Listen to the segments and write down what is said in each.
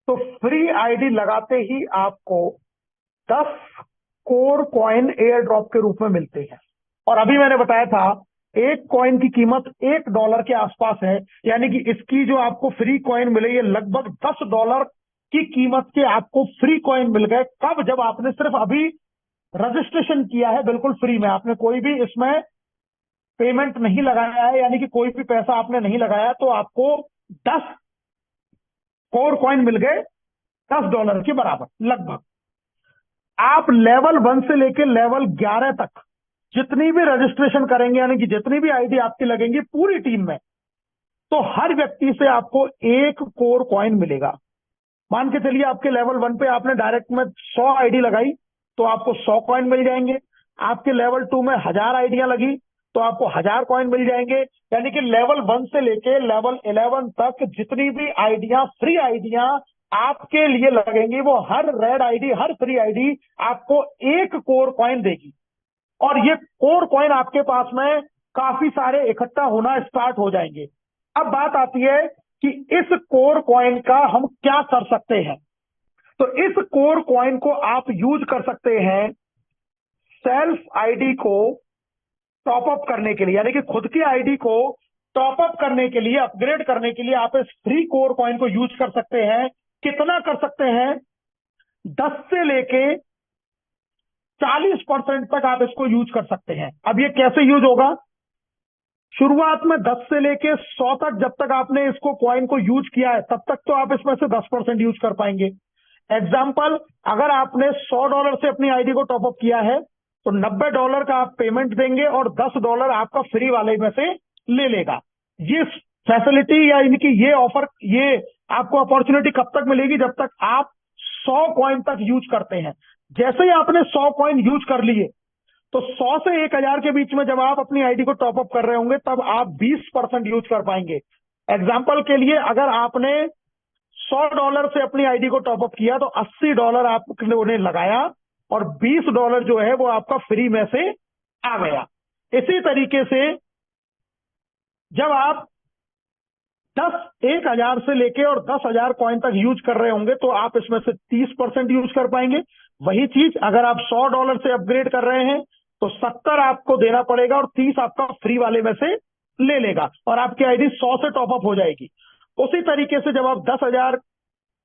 तो free ID लगाते ही आपको 10 कोर कॉइन एयर ड्रॉप के रूप में मिलते हैं। और अभी मैंने बताया था एक कॉइन की कीमत $1 के आसपास है, यानी कि इसकी जो आपको फ्री कॉइन मिले ये लगभग $10 की कीमत के आपको फ्री कॉइन मिल गए। कब? जब आपने सिर्फ अभी रजिस्ट्रेशन किया है बिल्कुल फ्री में, आपने कोई भी इसमें पेमेंट नहीं लगाया है, यानी कि कोई भी पैसा आपने नहीं लगाया, तो आपको 10 कोर कॉइन मिल गए $10 के बराबर लगभग। आप लेवल 1 से लेकर लेवल 11 तक जितनी भी रजिस्ट्रेशन करेंगे, यानी कि जितनी भी आईडी आपकी लगेंगी पूरी टीम में, तो हर व्यक्ति से आपको 1 कोर कॉइन मिलेगा। मान के चलिए आपके लेवल 1 पे आपने डायरेक्ट में 100 आईडी लगाई तो आपको 100 कॉइन मिल जाएंगे। आपके लेवल 2 में 1000 आईडियां लगी तो आपको 1000 कॉइन मिल जाएंगे। यानी कि लेवल 1 से लेके लेवल 11 तक जितनी भी आईडियां, फ्री आईडियां आपके लिए लगेंगी, वो हर रेड आईडी, हर फ्री आईडी आपको 1 कोर कॉइन देगी। और ये कोर कॉइन आपके पास में काफी सारे इकट्ठा होना स्टार्ट हो जाएंगे। अब बात आती है कि इस कोर कॉइन का हम क्या कर सकते हैं। तो इस कोर कॉइन को आप यूज कर सकते हैं सेल्फ आईडी को टॉप अप करने के लिए, यानी कि खुद की आईडी को टॉप अप करने के लिए, अपग्रेड करने के लिए आप इस फ्री कोर कॉइन को यूज कर सकते हैं। कितना कर सकते हैं? 10 से लेके 40% तक आप इसको यूज कर सकते हैं। अब ये कैसे यूज होगा? शुरुआत में 10 से लेके 100 तक जब तक आपने इसको कॉइन को यूज किया है तब तक तो आप इसमें से 10% यूज कर पाएंगे। एग्जाम्पल, अगर आपने $100 से अपनी आईडी को टॉपअप किया है तो $90 का आप पेमेंट देंगे और $10 आपका फ्री वाले में से ले लेगा। ये फैसिलिटी या इनकी ये ऑफर, ये आपको अपॉर्चुनिटी कब तक मिलेगी? जब तक आप 100 कॉइन तक यूज करते हैं। जैसे ही आपने 100 कॉइन यूज कर लिए तो 100 से 1000 के बीच में जब आप अपनी आईडी को टॉपअप कर रहे होंगे तब आप 20% यूज कर पाएंगे। एग्जाम्पल के लिए, अगर आपने $100 से अपनी आईडी को टॉपअप किया तो $80 आपने उन्हें लगाया और $20 जो है वो आपका फ्री में से आ गया। इसी तरीके से जब आप 10,000 से लेके और 10,000 कॉइन तक यूज कर रहे होंगे तो आप इसमें से 30% यूज कर पाएंगे। वही चीज अगर आप $100 से अपग्रेड कर रहे हैं तो 70 आपको देना पड़ेगा और 30 आपका फ्री वाले में से ले लेगा और आपकी आईडी 100 से टॉपअप हो जाएगी। उसी तरीके से जब आप 10,000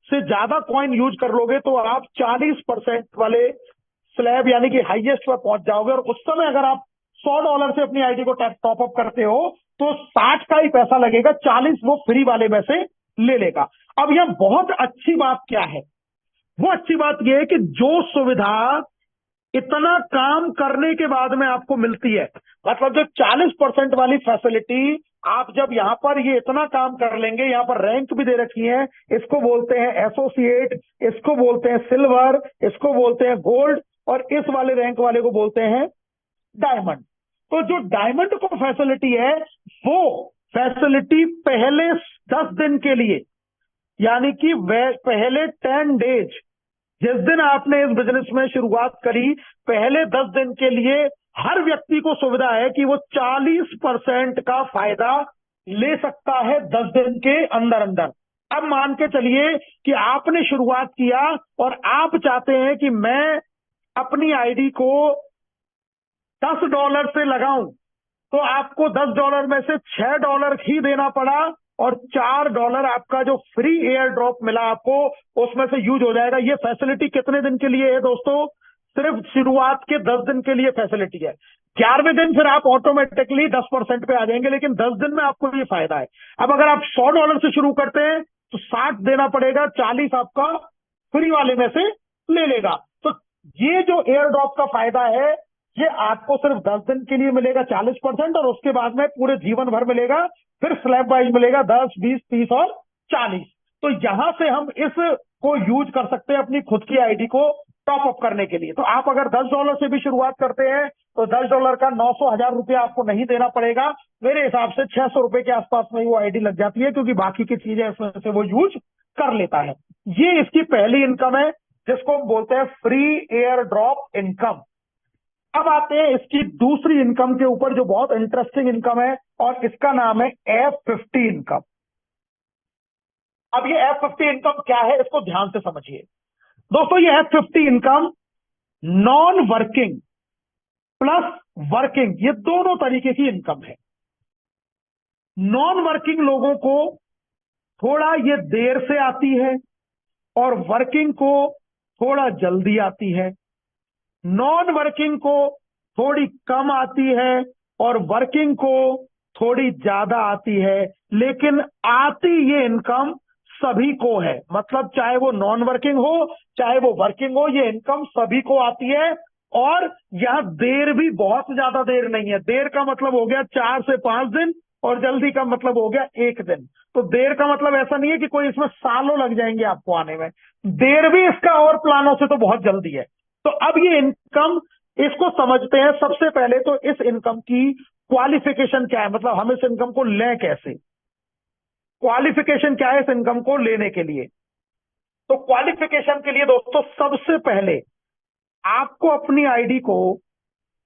से ज्यादा कॉइन यूज कर लोगे तो आप 40% वाले स्लैब यानी कि हाईएस्ट पर पहुंच जाओगे और उस समय अगर आप $100 से अपनी आईडी को टॉपअप करते हो तो 60 का ही पैसा लगेगा, 40 वो फ्री वाले में से ले लेगा। अब यह बहुत अच्छी बात क्या है? वो अच्छी बात यह है कि जो सुविधा इतना काम करने के बाद में आपको मिलती है, मतलब जो 40% वाली फैसिलिटी, आप जब यहां पर ये इतना काम कर लेंगे, यहां पर रैंक भी दे रखी है, इसको बोलते हैं एसोसिएट, इसको बोलते हैं सिल्वर, इसको बोलते हैं गोल्ड और इस वाले रैंक वाले को बोलते हैं डायमंड। तो जो डायमंड को फैसिलिटी है वो फैसिलिटी पहले 10 दिन के लिए, यानी कि पहले 10 डेज, जिस दिन आपने इस बिजनेस में शुरुआत करी, पहले 10 दिन के लिए हर व्यक्ति को सुविधा है कि वो 40% का फायदा ले सकता है 10 दिन के अंदर अंदर। अब मान के चलिए कि आपने शुरुआत किया और आप चाहते हैं कि मैं अपनी आईडी को $10 से लगाऊं, तो आपको $10 में से $6 ही देना पड़ा और $4 आपका जो फ्री एयर ड्रॉप मिला आपको उसमें से यूज हो जाएगा। ये फैसिलिटी कितने दिन के लिए है दोस्तों? सिर्फ शुरुआत के 10 दिन के लिए फैसिलिटी है। 11वें दिन फिर आप ऑटोमेटिकली 10% पे आ जाएंगे, लेकिन 10 दिन में आपको ये फायदा है। अब अगर आप $100 से शुरू करते हैं तो 60 देना पड़ेगा, 40 आपका फ्री वाले में से ले लेगा। तो ये जो एयर ड्रॉप का फायदा है ये आपको सिर्फ 10 दिन के लिए मिलेगा 40% और उसके बाद में पूरे जीवन भर मिलेगा, फिर स्लैब वाइज मिलेगा 10, 20, 30 और 40। तो यहां से हम इस को यूज कर सकते हैं अपनी खुद की आईडी को टॉप अप करने के लिए। तो आप अगर $10 से भी शुरुआत करते हैं तो $10 का 900 1000 रुपया आपको नहीं देना पड़ेगा। मेरे हिसाब से 600 रुपए के आसपास में वो आईडी लग जाती है, क्योंकि बाकी की चीजें इसमें से वो यूज कर लेता है। ये इसकी पहली इनकम है जिसको हम बोलते हैं फ्री एयर ड्रॉप इनकम। अब आते हैं इसकी दूसरी इनकम के ऊपर जो बहुत इंटरेस्टिंग इनकम है और इसका नाम है F50 इनकम। अब ये F50 इनकम क्या है, इसको ध्यान से समझिए दोस्तों। ये F50 income non working plus working, ये दोनों तरीके की इनकम है। नॉन वर्किंग लोगों को थोड़ा ये देर से आती है और वर्किंग को थोड़ा जल्दी आती है। नॉन वर्किंग को थोड़ी कम आती है और वर्किंग को थोड़ी ज्यादा आती है, लेकिन आती ये इनकम सभी को है। मतलब चाहे वो नॉन वर्किंग हो चाहे वो वर्किंग हो, ये इनकम सभी को आती है। और यहां देर भी बहुत ज्यादा देर नहीं है। देर का मतलब हो गया 4 से 5 दिन और जल्दी का मतलब हो गया 1 दिन। तो देर का मतलब ऐसा नहीं है कि कोई इसमें सालों लग जाएंगे आपको आने में। देर भी इसका और प्लानों से तो बहुत जल्दी है। तो अब ये इनकम, इसको समझते हैं। सबसे पहले तो इस इनकम की क्वालिफिकेशन क्या है, मतलब हम इस इनकम को लें कैसे, क्वालिफिकेशन क्या है इस इनकम को लेने के लिए। तो क्वालिफिकेशन के लिए दोस्तों सबसे पहले आपको अपनी आईडी को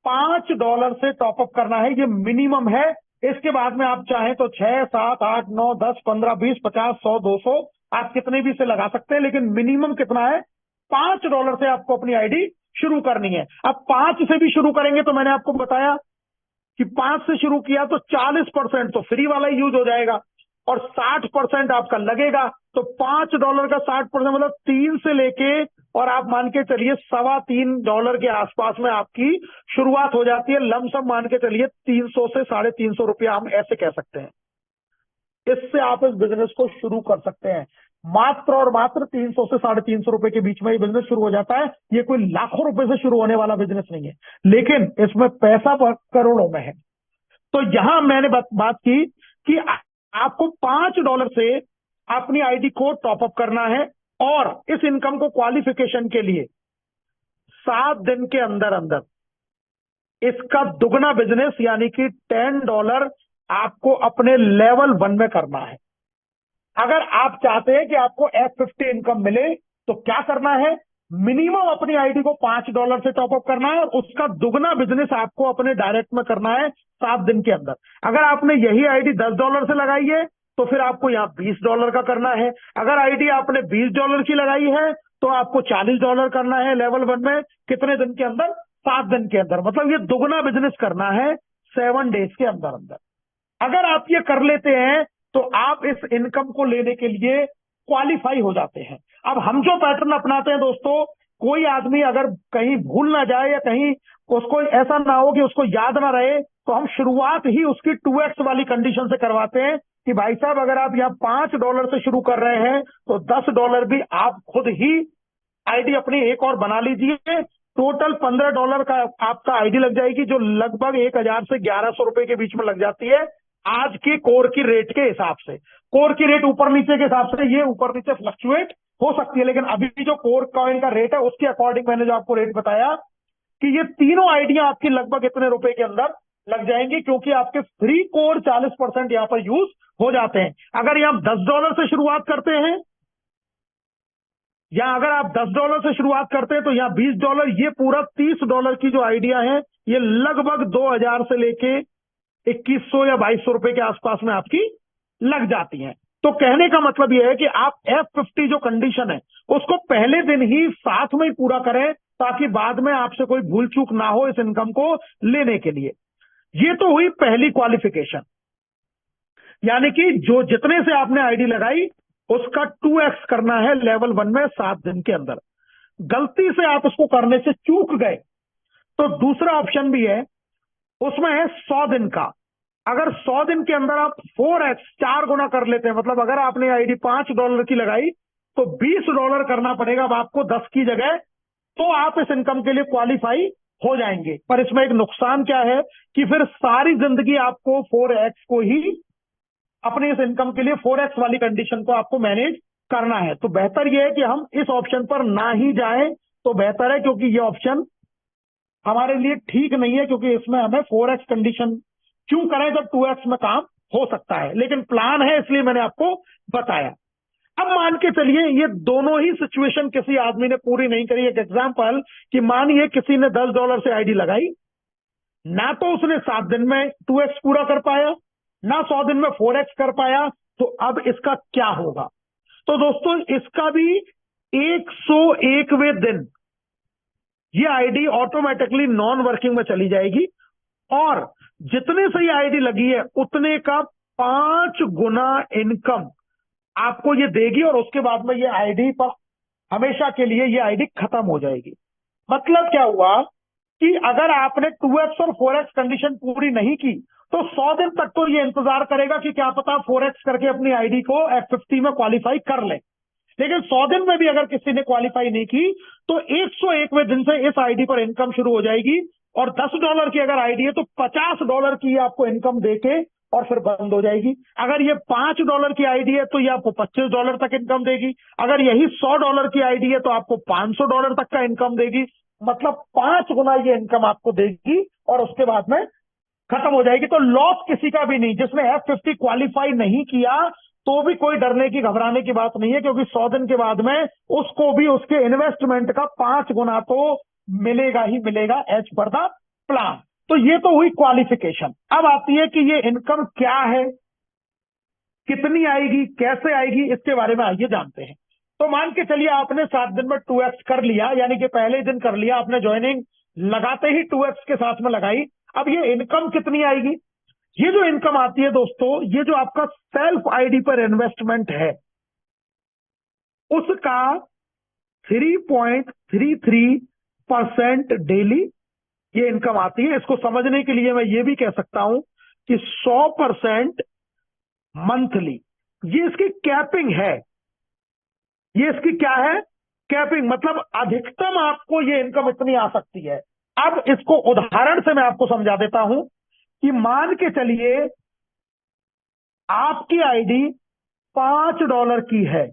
$5 से टॉपअप करना है, ये मिनिमम है। इसके बाद में आप चाहें तो 6, 7, 8, 9, 10, 15, 20, 50, 100, 200 आप कितने भी से लगा सकते हैं, लेकिन मिनिमम कितना है, $5 से आपको अपनी आईडी शुरू करनी है। अब 5 से भी शुरू करेंगे तो मैंने आपको बताया कि 5 से शुरू किया तो 40% तो फ्री वाला ही यूज हो जाएगा और 60% आपका लगेगा। तो $5 का 60% मतलब 3 से लेके और आप मान के चलिए $3.25 के आसपास में आपकी शुरुआत हो जाती है। लमसम मान के चलिए 300 से ₹350 हम ऐसे कह सकते हैं। इससे आप इस बिजनेस को शुरू कर सकते हैं। मात्र और मात्र 300 से ₹350 के बीच में ये बिजनेस शुरू हो जाता है। ये कोई लाखों रुपए से शुरू होने वाला बिजनेस नहीं है, लेकिन इसमें पैसा करोड़ों में है। तो यहां मैंने बात की कि आपको $5 से अपनी आईडी को टॉपअप करना है और इस इनकम को क्वालिफिकेशन के लिए 7 दिन के अंदर अंदर इसका दुगना बिजनेस यानी कि $10 आपको अपने लेवल 1 में करना है। अगर आप चाहते हैं कि आपको F50 इनकम मिले तो क्या करना है, मिनिमम अपनी आईडी को $5 से टॉपअप करना है और उसका दुगना बिजनेस आपको अपने डायरेक्ट में करना है 7 दिन के अंदर। अगर आपने यही आईडी $10 से लगाई है तो फिर आपको यहाँ $20 का करना है। अगर आईडी आपने $20 की लगाई है तो आपको $40 करना है लेवल 1 में। कितने दिन के अंदर, 7 दिन के अंदर। मतलब ये दुगना बिजनेस करना है 7 डेज के अंदर अंदर। अगर आप ये कर लेते हैं तो आप इस इनकम को लेने के लिए क्वालिफाई हो जाते हैं। अब हम जो पैटर्न अपनाते हैं दोस्तों, कोई आदमी अगर कहीं भूल ना जाए या कहीं उसको ऐसा ना हो कि उसको याद ना रहे, तो हम शुरुआत ही उसकी 2x वाली कंडीशन से करवाते हैं कि भाई साहब अगर आप यहाँ $5 से शुरू कर रहे हैं तो $10 भी आप खुद ही आईडी अपनी एक और बना लीजिए। टोटल $15 का आपका आईडी लग जाएगी, जो लगभग 1000 से 1100 रुपए के बीच में लग जाती है आज की कोर की रेट के हिसाब से। कोर की रेट ऊपर नीचे के हिसाब से ये ऊपर नीचे फ्लक्चुएट हो सकती है, लेकिन अभी जो कोर कॉइन का रेट है उसके अकॉर्डिंग मैंने जो आपको रेट बताया कि ये तीनों आइडिया आपकी लगभग इतने रुपए के अंदर लग जाएंगी, क्योंकि आपके फ्री कोर 40% यहां पर यूज हो जाते हैं। अगर ये आप $10 से शुरुआत करते हैं या अगर आप $10 से शुरुआत करते हैं तो यहाँ $20, ये पूरा $30 की जो आइडिया है ये लगभग 2000 से लेके 2100 या 2200 रुपए के आसपास में आपकी लग जाती हैं। तो कहने का मतलब यह है कि आप F50 जो कंडीशन है उसको पहले दिन ही साथ में ही पूरा करें, ताकि बाद में आपसे कोई भूल चूक ना हो इस इनकम को लेने के लिए। ये तो हुई पहली क्वालिफिकेशन, यानी कि जो जितने से आपने आईडी लगाई उसका 2x करना है लेवल 1 में 7 दिन के अंदर। गलती से आप उसको करने से चूक गए तो दूसरा ऑप्शन भी है, उसमें है 100 दिन का। अगर 100 दिन के अंदर आप 4x 4 गुना कर लेते हैं, मतलब अगर आपने आईडी $5 की लगाई तो $20 करना पड़ेगा अब आपको 10 की जगह, तो आप इस इनकम के लिए क्वालिफाई हो जाएंगे। पर इसमें एक नुकसान क्या है कि फिर सारी जिंदगी आपको 4x को ही अपने इस इनकम के लिए 4x वाली कंडीशन को आपको मैनेज करना है। तो बेहतर यह है कि हम इस ऑप्शन पर ना ही जाएं तो बेहतर है, क्योंकि ये ऑप्शन हमारे लिए ठीक नहीं है, क्योंकि इसमें हमें 4x कंडीशन क्यों करें जब 2x में काम हो सकता है। लेकिन प्लान है इसलिए मैंने आपको बताया। अब मान के चलिए ये दोनों ही सिचुएशन किसी आदमी ने पूरी नहीं करी। एक एग्जांपल कि मानिए किसी ने $10 से आईडी लगाई, ना तो उसने 7 दिन में 2x पूरा कर पाया, ना 100 दिन में 4x कर पाया, तो अब इसका क्या होगा। तो दोस्तों इसका भी 101वें दिन ये आईडी ऑटोमेटिकली नॉन वर्किंग में चली जाएगी और जितने से ये आईडी लगी है उतने का 5 गुना इनकम आपको ये देगी और उसके बाद में ये आईडी पर हमेशा के लिए ये आईडी खत्म हो जाएगी। मतलब क्या हुआ कि अगर आपने 2x और 4x कंडीशन पूरी नहीं की तो 100 दिन तक तो ये इंतजार करेगा कि क्या पता 4x करके अपनी आईडी को F50 में क्वालिफाई कर ले। लेकिन 100 दिन में भी अगर किसी ने क्वालिफाई नहीं की तो 101वें दिन से इस आईडी पर इनकम शुरू हो जाएगी और $10 की अगर आईडी है तो $50 की आपको इनकम देके और फिर बंद हो जाएगी। अगर ये $5 की आईडी है तो ये आपको $25 तक इनकम देगी। अगर यही $100 की आईडी है तो आपको $500 तक का इनकम देगी। मतलब 5 गुना ये इनकम आपको देगी और उसके बाद में खत्म हो जाएगी। तो लॉस किसी का भी नहीं। जिसने F50 क्वालिफाई नहीं किया तो भी कोई डरने की घबराने की बात नहीं है, क्योंकि 100 दिन के बाद में उसको भी उसके इन्वेस्टमेंट का 5 गुना तो मिलेगा ही मिलेगा एज पर द प्लान। तो ये तो हुई क्वालिफिकेशन। अब आती है कि ये इनकम क्या है, कितनी आएगी, कैसे आएगी, इसके बारे में आइए जानते हैं। तो मान के चलिए आपने 7 दिन में 2x कर लिया, यानी कि पहले दिन कर लिया आपने ज्वाइनिंग, लगाते ही 2x के साथ में लगाई। अब ये इनकम कितनी आएगी? ये जो इनकम आती है दोस्तों, ये जो आपका सेल्फ आईडी पर इन्वेस्टमेंट है उसका 3.33% डेली ये इनकम आती है। इसको समझने के लिए मैं ये भी कह सकता हूं कि 100% मंथली। ये इसकी कैपिंग है। ये इसकी क्या है? कैपिंग। मतलब अधिकतम आपको ये इनकम इतनी आ सकती है। अब इसको उदाहरण से मैं आपको समझा देता हूं कि मान के चलिए आपकी आईडी $5 की है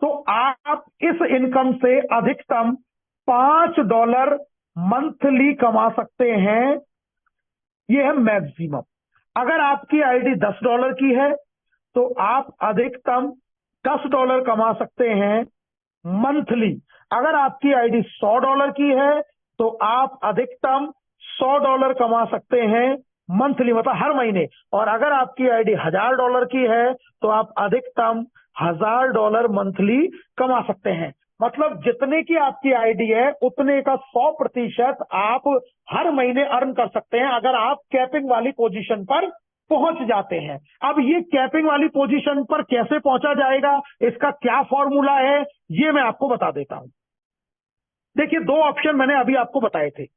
तो आप इस इनकम से अधिकतम $5 मंथली कमा सकते हैं। ये है मैक्सिमम। अगर आपकी आईडी $10 की है तो आप अधिकतम $10 कमा सकते हैं मंथली। अगर आपकी आईडी $100 की है तो आप अधिकतम $100 कमा सकते हैं मंथली, मतलब हर महीने। और अगर आपकी आईडी $1000 की है तो आप अधिकतम $1000 मंथली कमा सकते हैं। मतलब जितने की आपकी आईडी है उतने का 100% आप हर महीने अर्न कर सकते हैं अगर आप कैपिंग वाली पोजीशन पर पहुंच जाते हैं। अब ये कैपिंग वाली पोजीशन पर कैसे पहुंचा जाएगा, इसका क्या फॉर्मूला है, ये मैं आपको बता देता हूं। देखिए, 2 ऑप्शन मैंने अभी आपको बताए थे।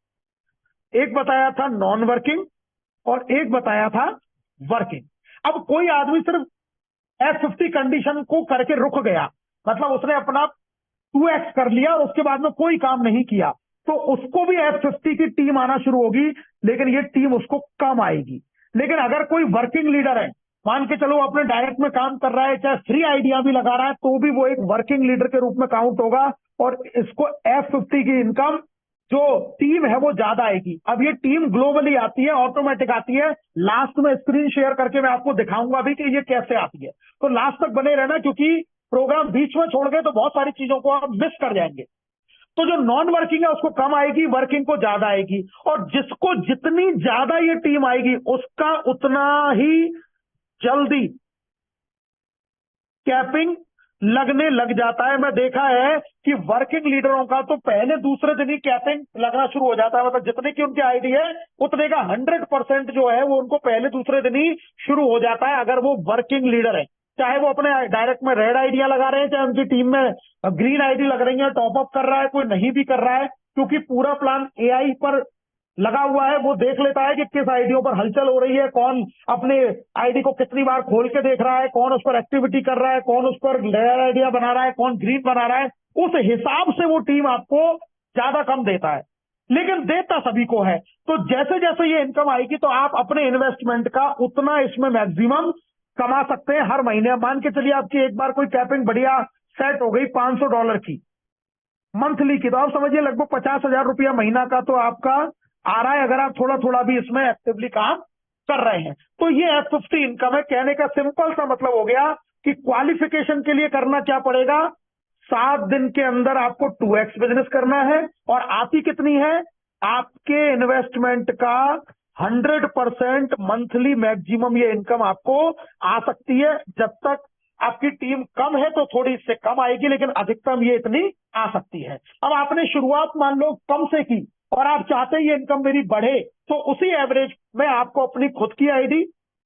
एक बताया था नॉन वर्किंग और एक बताया था वर्किंग। अब कोई आदमी सिर्फ F50 कंडीशन को करके रुक गया, मतलब उसने अपना 2x कर लिया और उसके बाद में कोई काम नहीं किया, तो उसको भी F50 की टीम आना शुरू होगी, लेकिन ये टीम उसको कम आएगी। लेकिन अगर कोई वर्किंग लीडर है, मान के चलो अपने डायरेक्ट में काम कर रहा है, चाहे फ्री आइडिया भी लगा रहा है, तो भी वो एक वर्किंग लीडर के रूप में काउंट होगा और इसको F50 की इनकम जो टीम है वो ज्यादा आएगी। अब ये टीम ग्लोबली आती है, ऑटोमेटिक आती है। लास्ट में स्क्रीन शेयर करके मैं आपको दिखाऊंगा भी कि ये कैसे आती है। तो लास्ट तक बने रहना, क्योंकि प्रोग्राम बीच में छोड़ गए तो बहुत सारी चीजों को आप मिस कर जाएंगे। तो जो नॉन वर्किंग है उसको कम आएगी, वर्किंग को ज्यादा आएगी। और जिसको जितनी ज्यादा ये टीम आएगी उसका उतना ही जल्दी कैपिंग लगने लग जाता है। मैं देखा है कि वर्किंग लीडरों का तो पहले दूसरे दिन ही कैपिंग लगना शुरू हो जाता है। मतलब जितने की उनकी आईडी है उतने का 100% जो है वो उनको पहले दूसरे दिन ही शुरू हो जाता है, अगर वो वर्किंग लीडर है। चाहे वो अपने डायरेक्ट में रेड आइडिया लगा रहे हैं, चाहे उनकी टीम में ग्रीन आईडी लग रही है, टॉपअप कर रहा है, कोई नहीं भी कर रहा है, क्योंकि पूरा प्लान एआई पर लगा हुआ है। वो देख लेता है कि किस आईडियों पर हलचल हो रही है, कौन अपने आईडी को कितनी बार खोल के देख रहा है, कौन उस पर एक्टिविटी कर रहा है, कौन उस पर रेड आइडिया बना रहा है, कौन ग्रीन बना रहा है। उस हिसाब से वो टीम आपको ज्यादा कम देता है, लेकिन देता सभी को है। तो जैसे जैसे ये इनकम आएगी तो आप अपने इन्वेस्टमेंट का उतना इसमें मैक्सिमम कमा सकते हैं हर महीने। मान के चलिए आपकी एक बार कोई कैपिंग बढ़िया सेट हो गई $500 की मंथली की, तो आप समझिए लगभग 50,000 रुपया महीना का तो आपका आ रहा है, अगर आप थोड़ा थोड़ा भी इसमें एक्टिवली काम कर रहे हैं। तो ये F50 इनकम है। कहने का सिंपल सा मतलब हो गया कि क्वालिफिकेशन के लिए करना क्या पड़ेगा, 7 दिन के अंदर आपको 2x बिजनेस करना है। और आती कितनी है? आपके इन्वेस्टमेंट का 100% मंथली मैक्सिमम ये इनकम आपको आ सकती है, जब तक आपकी टीम कम है तो थोड़ी इससे कम आएगी, लेकिन अधिकतम ये इतनी आ सकती है। अब आपने शुरुआत मान लो कम से की और आप चाहते हैं ये इनकम मेरी बढ़े, तो उसी एवरेज में आपको अपनी खुद की आईडी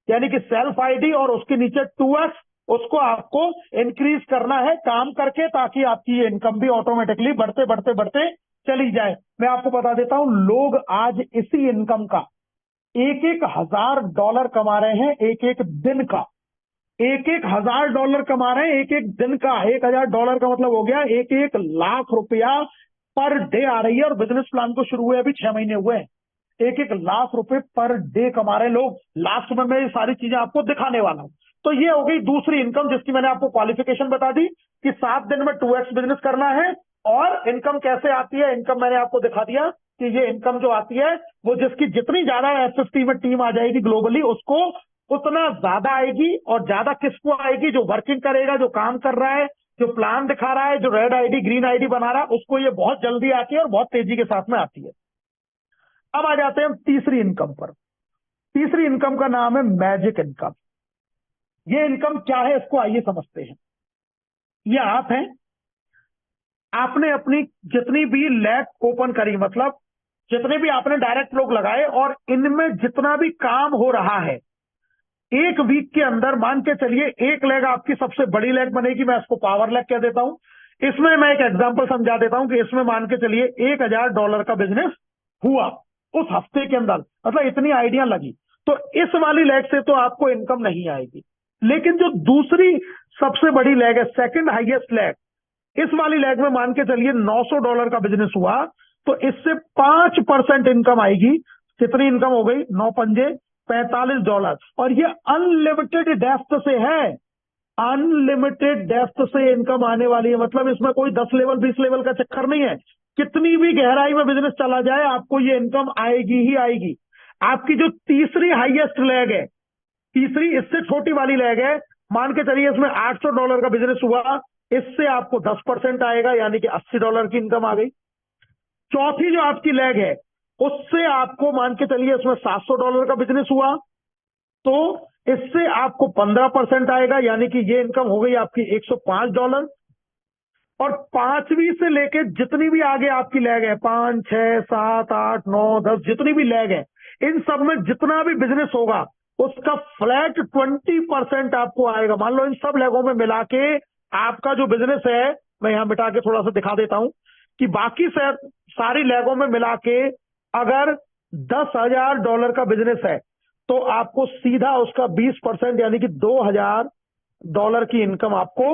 यानी कि सेल्फ आईडी और उसके नीचे 2x उसको आपको इंक्रीज करना है काम करके, ताकि आपकी ये इनकम भी ऑटोमेटिकली बढ़ते बढ़ते बढ़ते चली जाए। मैं आपको बता देता हूं, लोग आज इसी इनकम का $1,000 कमा रहे हैं, एक एक दिन का। $1,000 कमा रहे हैं एक एक दिन का। $1,000 का मतलब हो गया 1,00,000 रुपया पर डे आ रही है, और बिजनेस प्लान को शुरू हुए अभी 6 महीने हुए हैं। 1,00,000 रुपए पर डे कमा रहे लोग। लास्ट में मैं ये सारी चीजें आपको दिखाने वाला हूं। तो ये हो गई दूसरी इनकम, जिसकी मैंने आपको क्वालिफिकेशन बता दी कि 7 दिन में 2x बिजनेस करना है। और इनकम कैसे आती है, इनकम मैंने आपको दिखा दिया कि ये इनकम जो आती है वो जिसकी जितनी ज्यादा F50 में टीम आ जाएगी ग्लोबली, उसको उतना ज्यादा आएगी। और ज्यादा किसको आएगी, जो वर्किंग करेगा, जो काम कर रहा है, जो प्लान दिखा रहा है, जो रेड आईडी ग्रीन आईडी बना रहा है, उसको ये बहुत जल्दी आती है और बहुत तेजी के साथ में आती है। अब आ जाते हैं हम तीसरी इनकम पर। तीसरी इनकम का नाम है मैजिक इनकम। ये इनकम क्या है, इसको आइए समझते हैं। ये आप हैं, आपने अपनी जितनी भी लैब ओपन करी, मतलब जितने भी आपने डायरेक्ट लोग लगाए, और इनमें जितना भी काम हो रहा है, एक वीक के अंदर मान के चलिए एक लेग आपकी सबसे बड़ी लेग बनेगी। मैं इसको पावर लेग कह देता हूं। इसमें मैं एक एग्जांपल समझा देता हूं कि इसमें मान के चलिए $1,000 का बिजनेस हुआ उस हफ्ते के अंदर, मतलब इतनी आइडिया लगी, तो इस वाली लेग से तो आपको इनकम नहीं आएगी। लेकिन जो दूसरी सबसे बड़ी लेग है, सेकंड हाईएस्ट लेग, इस वाली लेग में मान के चलिए $900 का बिजनेस हुआ, तो इससे 5% इनकम आएगी। कितनी इनकम हो गई, 9 पंजे $45। और ये अनलिमिटेड डेप्थ से है, अनलिमिटेड डेप्थ से इनकम आने वाली है। मतलब इसमें कोई 10 लेवल 20 लेवल का चक्कर नहीं है। कितनी भी गहराई में बिजनेस चला जाए, आपको ये इनकम आएगी ही आएगी। आपकी जो तीसरी हाईएस्ट लेग है, तीसरी इससे छोटी वाली लेग है, मान के चलिए इसमें $800 का बिजनेस हुआ, इससे आपको 10% आएगा, यानी कि $80 की इनकम आ गई। चौथी जो आपकी लेग है, उससे आपको मान के चलिए इसमें $700 का बिजनेस हुआ, तो इससे आपको 15% आएगा, यानी कि ये इनकम हो गई आपकी $105। और पांचवी से लेके जितनी भी आगे आपकी लेग है, 5, 6, 7, 8, 9, 10 जितनी भी लेग है, इन सब में जितना भी बिजनेस होगा उसका फ्लैट 20% आपको आएगा। मान लो इन सब लेगों में मिला के आपका जो बिजनेस है, मैं यहां मिटा के थोड़ा सा दिखा देता हूं कि बाकी सारी लेगों में मिला के अगर $10,000 का बिजनेस है, तो आपको सीधा उसका 20% यानी कि $2,000 की इनकम आपको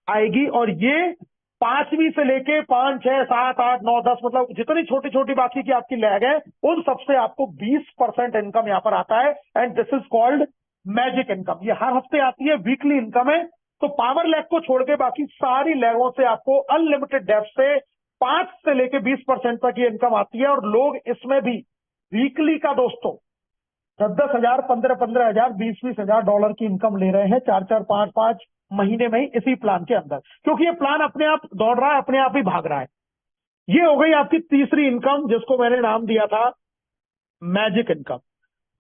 आएगी। और ये पांचवी से लेके 5, 6, 7, 8, 9, 10 मतलब जितनी छोटी छोटी बाकी की आपकी लैग है, उन सबसे आपको 20% इनकम यहां पर आता है। And this is called magic income. ये हर हफ्ते आती है, वीकली इनकम है। तो पावर लैग को छोड़ के बाकी सारी लैगों से आपको अनलिमिटेड डेप्थ से 5 से लेके 20% तक ये इनकम आती है। और लोग इसमें भी वीकली का दोस्तों 10-10 हजार, 15-15 हजार, 20-20 हजार डॉलर की इनकम ले रहे हैं 4-4, 5-5 महीने में ही इसी प्लान के अंदर, क्योंकि ये प्लान अपने आप दौड़ रहा है, अपने आप ही भाग रहा है। ये हो गई आपकी तीसरी इनकम, जिसको मैंने नाम दिया था मैजिक इनकम।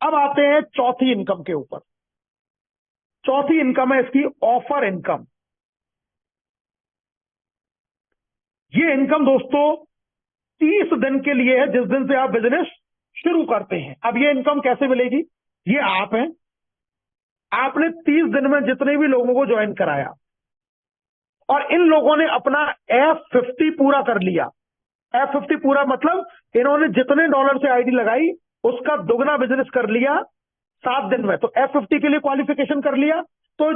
अब आते हैं चौथी इनकम के ऊपर। चौथी इनकम है इसकी ऑफर इनकम। ये इनकम दोस्तों 30 दिन के लिए है, जिस दिन से आप बिजनेस शुरू करते हैं। अब ये इनकम कैसे मिलेगी, ये आप हैं, आपने 30 दिन में जितने भी लोगों को ज्वाइन कराया और इन लोगों ने अपना F50 पूरा कर लिया। F50 पूरा मतलब इन्होंने जितने डॉलर से आईडी लगाई उसका दुगना बिजनेस कर लिया 7 दिन में, तो F50 के लिए क्वालिफिकेशन कर लिया। तो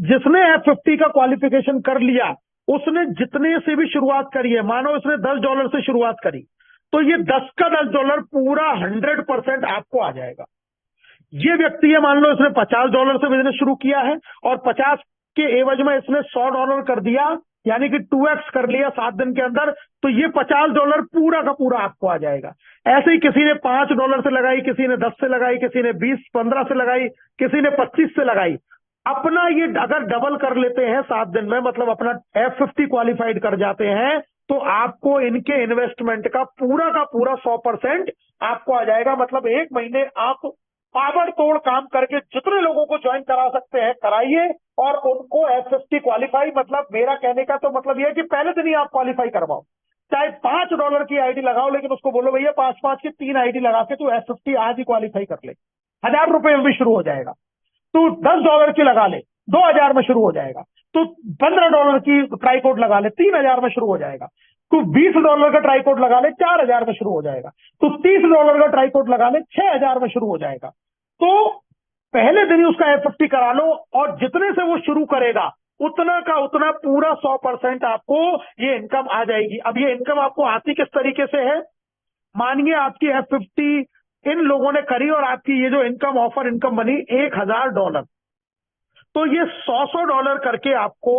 जिसने F50 का क्वालिफिकेशन कर लिया, उसने जितने से भी शुरुआत करी है, मानो उसने $10 से शुरुआत करी, तो ये 10 का $10 पूरा 100% आपको आ जाएगा। ये व्यक्ति है, मान लो इसने $50 से बिजनेस शुरू किया है और 50 के एवज में इसने $100 कर दिया, यानी कि 2x कर लिया 7 दिन के अंदर, तो ये $50 पूरा का पूरा आपको आ जाएगा। ऐसे ही किसी ने $5 से लगाई, किसी ने 10 से लगाई, किसी ने 20-15 से लगाई, किसी ने 25 से लगाई। अपना ये अगर डबल कर लेते हैं 7 दिन में, मतलब अपना F50 क्वालिफाइड कर जाते हैं, तो आपको इनके इन्वेस्टमेंट का पूरा 100% आपको आ जाएगा। मतलब एक महीने आप ताबड़तोड़ काम करके जितने लोगों को ज्वाइन करा सकते हैं कराइए, और उनको F50 क्वालिफाई, मतलब मेरा कहने का तो मतलब यह है कि पहले दिन ही आप क्वालिफाई करवाओ। चाहे $5 की आईडी लगाओ, लेकिन उसको बोलो भैया 5-5 की 3 आईडी लगा के तू F50 आज ही क्वालिफाई कर ले, ₹1000 में भी शुरू हो जाएगा। तू $10 की लगा ले, 2000 में शुरू हो जाएगा। तू $15 की ट्राईकोड लगा ले, 3000 में शुरू हो जाएगा। तू $20 का ट्राईकोड लगा ले, 4000 में शुरू हो जाएगा। तू $30 का ट्राईकोड लगा ले, 6000 में शुरू हो जाएगा। तो पहले दिन ही उसका F50 करा लो, और जितने से वो शुरू करेगा उतना का उतना पूरा 100% आपको ये इनकम आ जाएगी। अब ये इनकम आपको आती किस तरीके से है? मानिए आपकी F50 इन लोगों ने करी और आपकी ये जो इनकम ऑफर इनकम बनी $1000, तो ये $100 करके आपको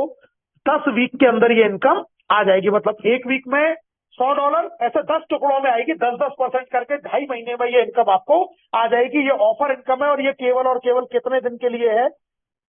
10 वीक के अंदर ये इनकम आ जाएगी। मतलब एक वीक में $100 ऐसे 10 टुकड़ों में आएगी, 10-10% करके 2.5 महीने में ये इनकम आपको आ जाएगी। ये ऑफर इनकम है, और ये केवल और केवल कितने दिन के लिए है?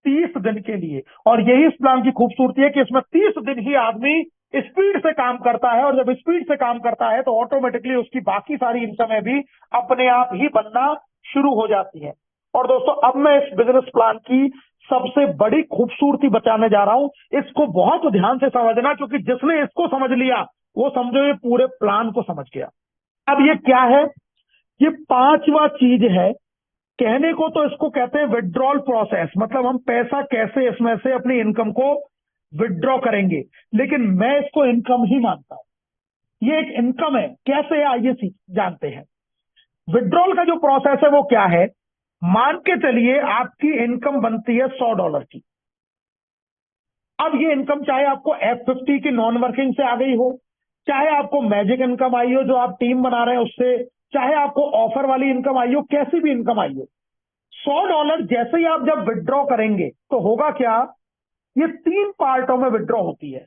30 दिन के लिए। और यही इस प्लान की खूबसूरती है कि इसमें 30 दिन ही आदमी स्पीड से काम करता है, और जब स्पीड से काम करता है तो ऑटोमेटिकली उसकी बाकी सारी इनकमें भी अपने आप ही बनना शुरू हो जाती है। और दोस्तों, अब मैं इस बिजनेस प्लान की सबसे बड़ी खूबसूरती बताने जा रहा हूं। इसको बहुत ध्यान से समझना, क्योंकि जिसने इसको समझ लिया वो समझो ये पूरे प्लान को समझ गया। अब ये क्या है? ये 5वां चीज है। कहने को तो इसको कहते हैं विड्रॉल प्रोसेस, मतलब हम पैसा कैसे इसमें से अपनी इनकम को विड्रॉ करेंगे, लेकिन मैं इसको इनकम ही मानता हूं। ये एक इनकम है। कैसे है आइए जानते हैं। विड्रॉल का जो प्रोसेस है वो क्या है? मान के चलिए आपकी इनकम बनती है $100 की। अब ये इनकम चाहे आपको F50 की नॉन वर्किंग से आ गई हो, चाहे आपको मैजिक इनकम आई हो जो आप टीम बना रहे हैं उससे, चाहे आपको ऑफर वाली इनकम आई हो, कैसी भी इनकम आई हो, $100 जैसे ही आप जब विड्रॉ करेंगे तो होगा क्या? ये 3 पार्टों में विड्रॉ होती है।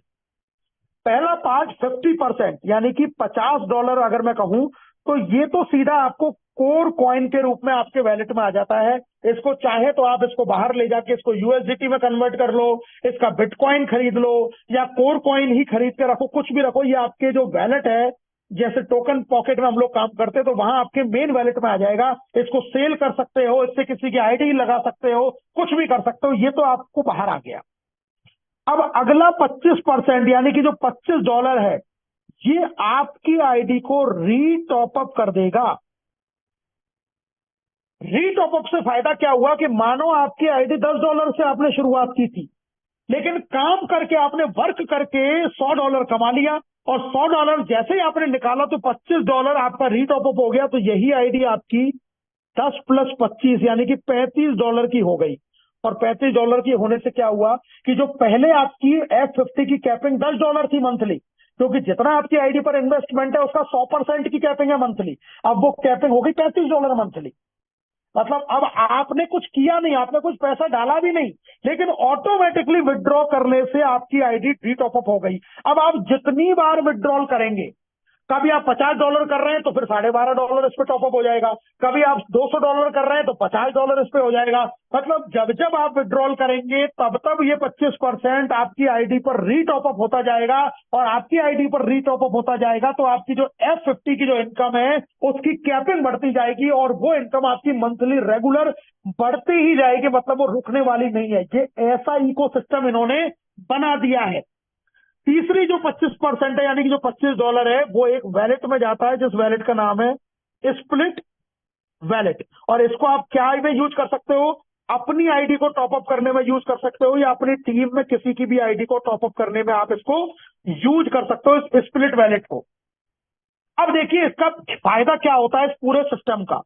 पहला पार्ट 50%, यानी कि $50 अगर मैं कहूं तो ये तो सीधा आपको कोर कॉइन के रूप में आपके वैलेट में आ जाता है। इसको चाहे तो आप इसको बाहर ले जाके इसको USDT में कन्वर्ट कर लो, इसका बिटकॉइन खरीद लो, या कोर कॉइन ही खरीद के रखो, कुछ भी रखो। ये आपके जो वैलेट है, जैसे टोकन पॉकेट में हम लोग काम करते हैं, तो वहां आपके मेन वैलेट में आ जाएगा। इसको सेल कर सकते हो, इससे किसी की आईडी लगा सकते हो, कुछ भी कर सकते हो। ये तो आपको बाहर आ गया। अब अगला 25%, यानी कि जो $25 है, ये आपकी आईडी को रीटॉपअप कर देगा। रीटॉपअप से फायदा क्या हुआ कि मानो आपकी आईडी $10 से आपने शुरुआत की थी, लेकिन काम करके आपने वर्क करके $100 कमा लिया, और $100 जैसे ही आपने निकाला तो $25 आपका रीटॉपअप हो गया। तो यही आईडी आपकी 10 + 25 यानी कि $35 की हो गई। और $35 की होने से क्या हुआ कि जो पहले आपकी F50 की कैपिंग $10 थी मंथली, क्योंकि जितना आपकी आईडी पर इन्वेस्टमेंट है उसका 100% की कैपिंग है मंथली, अब वो कैपिंग हो गई $35 मंथली। मतलब अब आपने कुछ किया नहीं, आपने कुछ पैसा डाला भी नहीं, लेकिन ऑटोमेटिकली विड्रॉ करने से आपकी आईडी रीटॉपअप हो गई। अब आप जितनी बार विड्रॉल करेंगे, कभी आप $50 कर रहे हैं तो फिर $12.5 इस पे टॉपअप हो जाएगा, कभी आप $200 कर रहे हैं तो $50 इस पे हो जाएगा। मतलब जब जब आप विड्रॉल करेंगे तब तब ये 25% आपकी आईडी पर रीटॉपअप होता जाएगा, और आपकी आईडी पर रीटॉपअप होता जाएगा तो आपकी जो F50 की जो इनकम है उसकी कैपिंग बढ़ती जाएगी, और वो इनकम आपकी मंथली रेगुलर बढ़ती ही जाएगी। मतलब वो रुकने वाली नहीं है। ये ऐसा इकोसिस्टम इन्होंने बना दिया है। तीसरी जो 25% है, यानी कि जो $25 है, वो एक वैलेट में जाता है जिस वैलेट का नाम है स्प्लिट वैलेट। और इसको आप क्या में यूज कर सकते हो? अपनी आईडी को टॉपअप करने में यूज कर सकते हो, या अपनी टीम में किसी की भी आईडी को टॉपअप करने में आप इसको यूज कर सकते हो, इस स्प्लिट वैलेट को। अब देखिए इसका फायदा क्या होता है इस पूरे सिस्टम का।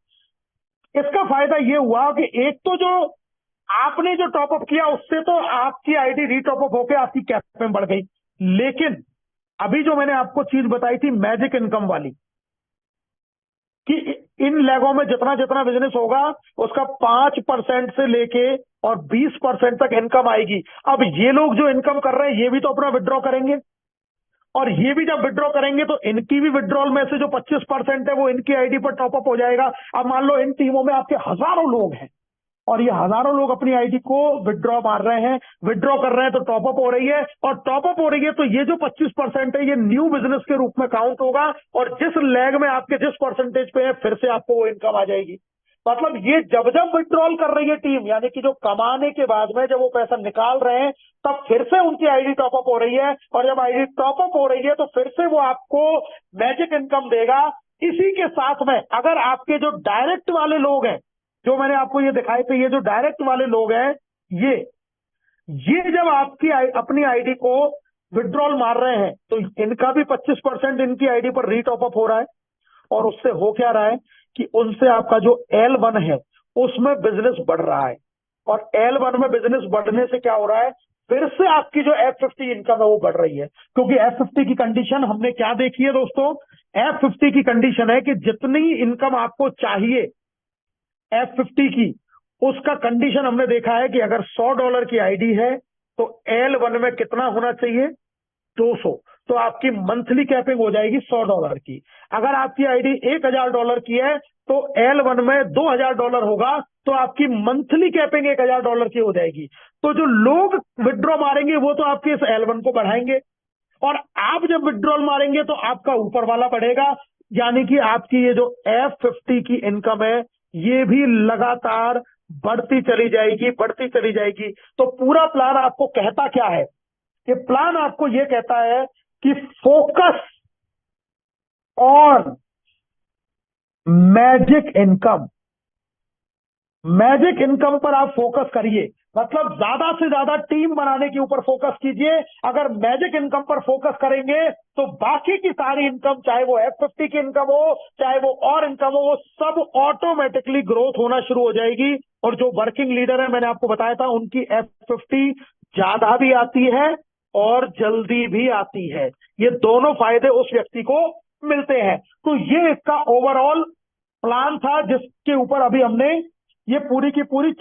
इसका फायदा ये हुआ कि एक तो जो आपने जो टॉपअप किया उससे तो आपकी आईडी रीटॉपअप होकर आपकी कैपिंग बढ़ गई, लेकिन अभी जो मैंने आपको चीज बताई थी मैजिक इनकम वाली, कि इन लेगों में जितना जितना बिजनेस होगा उसका 5% से लेके और 20% तक इनकम आएगी। अब ये लोग जो इनकम कर रहे हैं ये भी तो अपना विड्रॉ करेंगे, और ये भी जब विड्रॉ करेंगे तो इनकी भी विड्रॉल में से जो 25% है वो इनकी आईडी पर टॉपअप हो जाएगा। अब मान लो इन टीमों में आपके हजारों लोग हैं, और ये हजारों लोग अपनी आईडी को विड्रॉ मार रहे हैं, विड्रॉ कर रहे हैं, तो टॉपअप हो रही है, और टॉपअप हो रही है तो ये जो 25% है ये न्यू बिजनेस के रूप में काउंट होगा, और जिस लेग में आपके जिस परसेंटेज पे है फिर से आपको वो इनकम आ जाएगी। मतलब ये जब जब विड्रॉल कर रही है टीम, यानी कि जो कमाने के बाद में जब वो पैसा निकाल रहे हैं, तब फिर से उनकी आईडी टॉपअप हो रही है, और जब आईडी टॉपअप हो रही है तो फिर से वो आपको मैजिक इनकम देगा। इसी के साथ में अगर आपके जो डायरेक्ट वाले लोग हैं, जो मैंने आपको ये दिखाए थे, ये जो डायरेक्ट वाले लोग हैं, ये ये जब आपकी अपनी आईडी को विड्रॉल मार रहे हैं, तो इनका भी 25% इनकी आईडी पर रीटॉपअप हो रहा है। और उससे हो क्या रहा है कि उनसे आपका जो L1 है उसमें बिजनेस बढ़ रहा है, और L1 में बिजनेस बढ़ने से क्या हो रहा है, फिर से आपकी जो F50 इनकम है वो बढ़ रही है। क्योंकि F50 की कंडीशन हमने क्या देखी है दोस्तों, F50 की कंडीशन है कि जितनी इनकम आपको चाहिए F50 की, उसका कंडीशन हमने देखा है कि अगर $100 की आईडी है तो L1 में कितना होना चाहिए, 200। तो आपकी मंथली कैपिंग हो जाएगी $100 की। अगर आपकी आईडी $1000 की है तो L1 में $2000 होगा, तो आपकी मंथली कैपिंग $1000 की हो जाएगी। तो जो लोग विड्रॉ मारेंगे वो तो आपके इस L1 को बढ़ाएंगे, और आप जब विड्रॉल मारेंगे तो आपका ऊपर वाला बढ़ेगा। यानी कि आपकी ये जो F50 की इनकम है ये भी लगातार बढ़ती चली जाएगी, बढ़ती चली जाएगी। तो पूरा प्लान आपको कहता क्या है, ये प्लान आपको ये कहता है कि focus on magic income. Magic income पर आप फोकस करिए, मतलब ज्यादा से ज्यादा टीम बनाने के ऊपर फोकस कीजिए। अगर मैजिक इनकम पर फोकस करेंगे तो बाकी की सारी इनकम, चाहे वो F50 की इनकम हो, चाहे वो और इनकम हो, वो सब ऑटोमेटिकली ग्रोथ होना शुरू हो जाएगी। और जो वर्किंग लीडर है, मैंने आपको बताया था, उनकी F50 ज्यादा भी आती है और जल्दी भी आती है। ये दोनों फायदे उस व्यक्ति को मिलते हैं। तो ये इसका ओवरऑल प्लान था जिसके ऊपर अभी हमने ये पूरी की पूरी